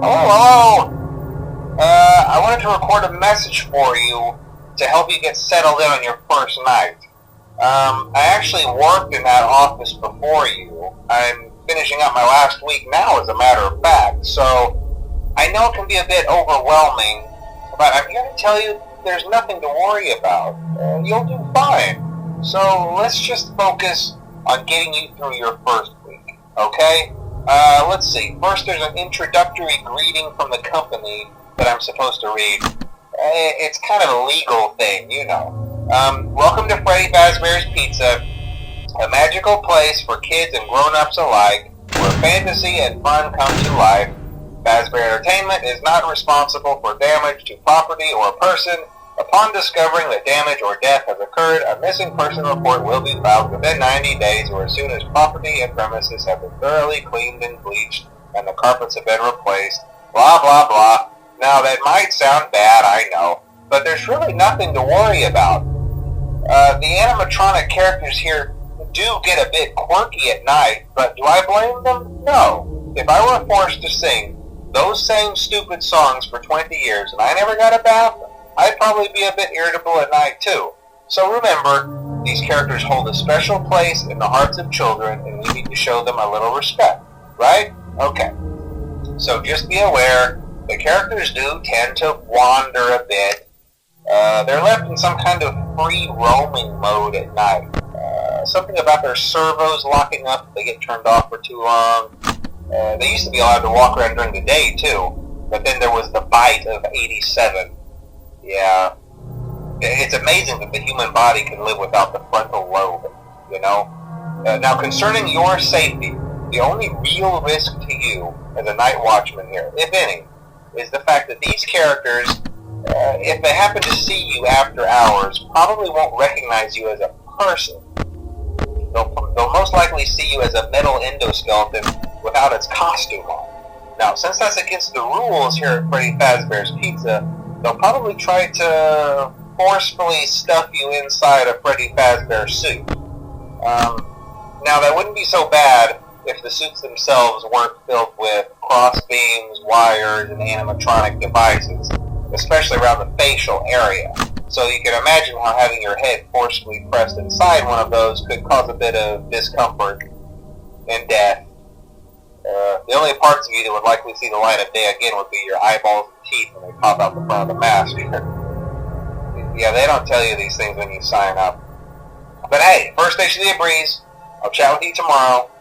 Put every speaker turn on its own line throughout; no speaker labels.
Hello, hello! I wanted to record a message for you to help you get settled in on your first night. I actually worked in that office before you. I'm finishing up my last week now, as a matter of fact, so I know it can be a bit overwhelming, but I'm here to tell you there's nothing to worry about. You'll do fine. So let's just focus on getting you through your first week, okay? Let's see. First, there's an introductory greeting from the company that I'm supposed to read. It's kind of a legal thing, you know. Welcome to Freddy Fazbear's Pizza, a magical place for kids and grown-ups alike, where fantasy and fun come to life. Fazbear Entertainment is not responsible for damage to property or person. Upon discovering that damage or death has occurred, a missing person report will be filed within 90 days or as soon as property and premises have been thoroughly cleaned and bleached and the carpets have been replaced. Blah, blah, blah. Now, that might sound bad, I know, but there's really nothing to worry about. The animatronic characters here do get a bit quirky at night, but do I blame them? No. If I were forced to sing those same stupid songs for 20 years and I never got a bath, I'd probably be a bit irritable at night too. So remember, these characters hold a special place in the hearts of children and we need to show them a little respect, right? Okay. So just be aware, the characters do tend to wander a bit. They're left in some kind of free roaming mode at night. Something about their servos locking up if they get turned off for too long. They used to be allowed to walk around during the day too, but then there was the bite of 87. Yeah, it's amazing that the human body can live without the frontal lobe, you know? Now, concerning your safety, the only real risk to you as a night watchman here, if any, is the fact that these characters, if they happen to see you after hours, probably won't recognize you as a person. They'll most likely see you as a metal endoskeleton without its costume on. Now, since that's against the rules here at Freddy Fazbear's Pizza, they'll probably try to forcefully stuff you inside a Freddy Fazbear suit. Now, that wouldn't be so bad if the suits themselves weren't filled with cross beams, wires, and animatronic devices, especially around the facial area. So you can imagine how having your head forcefully pressed inside one of those could cause a bit of discomfort and death. The only parts of you that would likely see the light of day again would be your eyeballs and teeth when they pop out the front of the mask. Yeah, they don't tell you these things when you sign up. But hey, first station of the breeze. I'll chat with you tomorrow.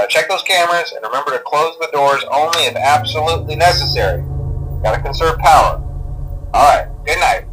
Check those cameras and remember to close the doors only if absolutely necessary. Gotta conserve power. Alright, good night.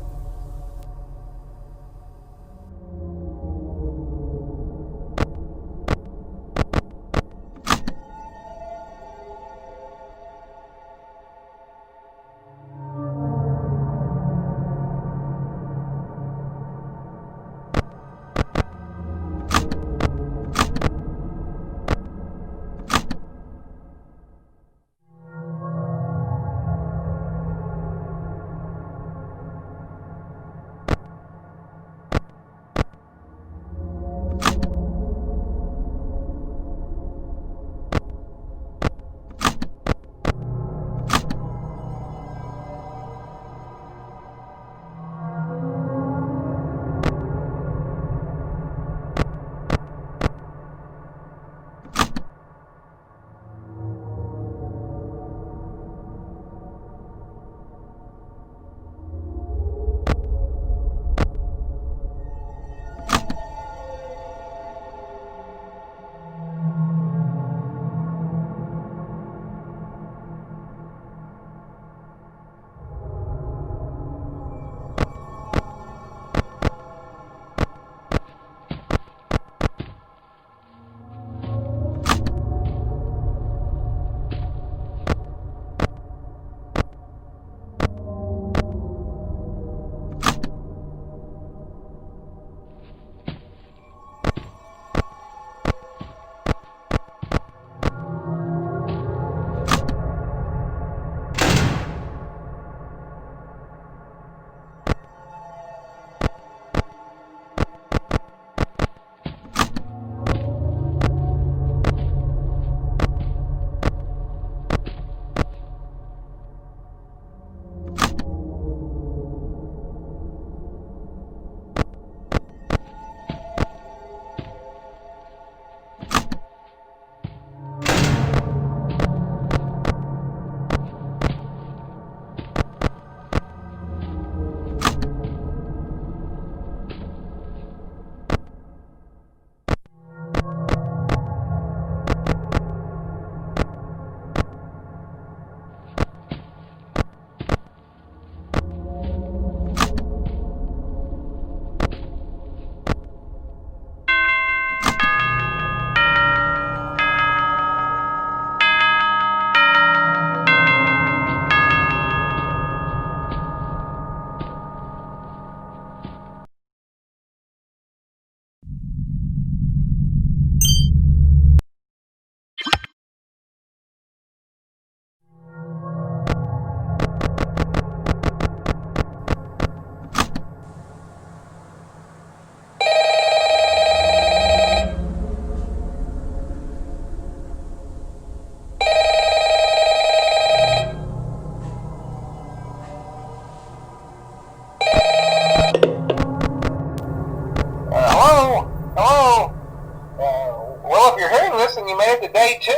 day 2.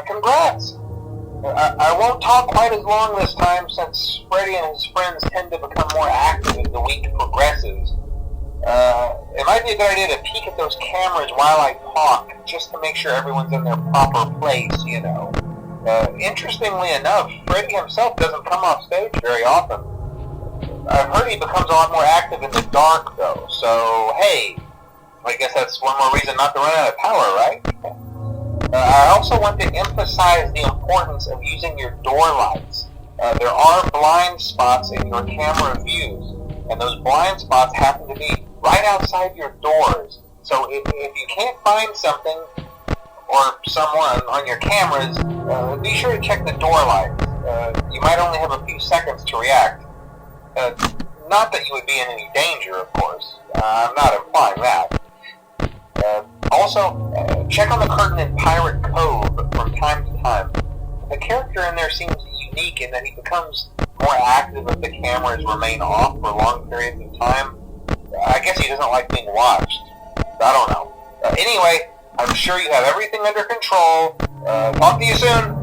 Congrats. I won't talk quite as long this time since Freddy and his friends tend to become more active as the week progresses. It might be a good idea to peek at those cameras while I talk, just to make sure everyone's in their proper place, you know. Interestingly enough, Freddy himself doesn't come off stage very often. I've heard he becomes a lot more active in the dark, though, so hey, I guess that's one more reason not to run out of power, right? I also want to emphasize the importance of using your door lights. There are blind spots in your camera views, and those blind spots happen to be right outside your doors. So if you can't find something or someone on your cameras, be sure to check the door lights. You might only have a few seconds to react. Not that you would be in any danger, of course. I'm not implying that. Also, check on the curtain in Pirate Cove from time to time. The character in there seems unique in that he becomes more active if the cameras remain off for long periods of time. I guess he doesn't like being watched. I don't know. Anyway, I'm sure you have everything under control. Talk to you soon.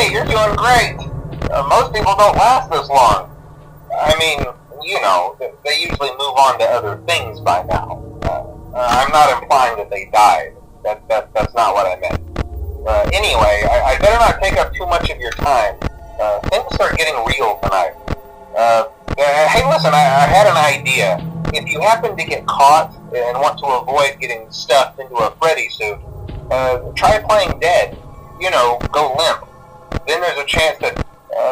hey, you're doing great. Most people don't last this long. I mean, you know, they usually move on to other things by now. I'm not implying that they died. That's not what I meant. Anyway, I better not take up too much of your time. Things are getting real tonight. Hey, listen, I had an idea. If you happen to get caught and want to avoid getting stuffed into a Freddy suit, try playing dead. You know, go limp. Then there's a chance that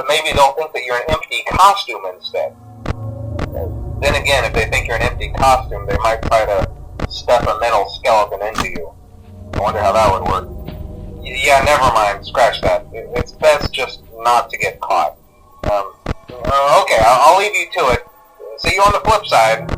maybe they'll think that you're an empty costume instead. Then again, if they think you're an empty costume, they might try to stuff a metal skeleton into you. I wonder how that would work. Yeah, never mind. Scratch that. It's best just not to get caught. Okay, I'll leave you to it. See you on the flip side.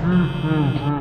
Mm-hmm.